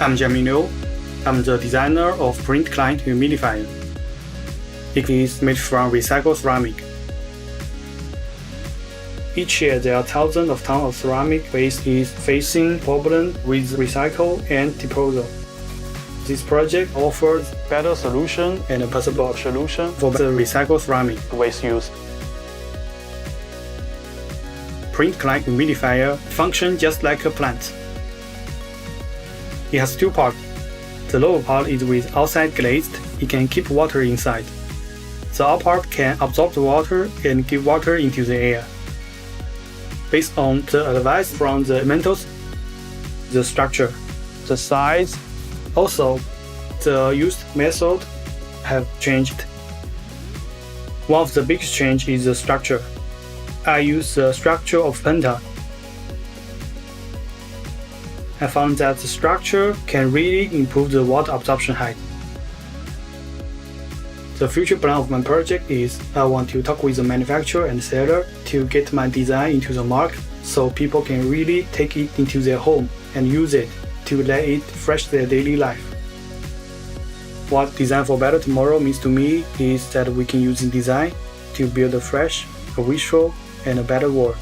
I'm Jamino. I'm the designer of Print Client Humidifier. It is made from recycled ceramic. Each year there are thousands of tons of ceramic waste is facing problems with recycle and disposal. This project offers better solution and a possible solution for the recycled ceramic waste used. Print Client Humidifier functions just like a plant. It has two parts. The lower part is with outside glazed. It can keep water inside. The upper part can absorb the water and give water into the air. Based on the advice from the mentors, the structure, the size, also the used method have changed. One of the biggest change is the structure. I use the structure of penta. I found that the structure can really improve the water absorption height. The future plan of my project is I want to talk with the manufacturer and seller to get my design into the market so people can really take it into their home and use it to let it fresh their daily life. What Design for Better Tomorrow means to me is that we can use design to build a fresh, a visual, and a better world.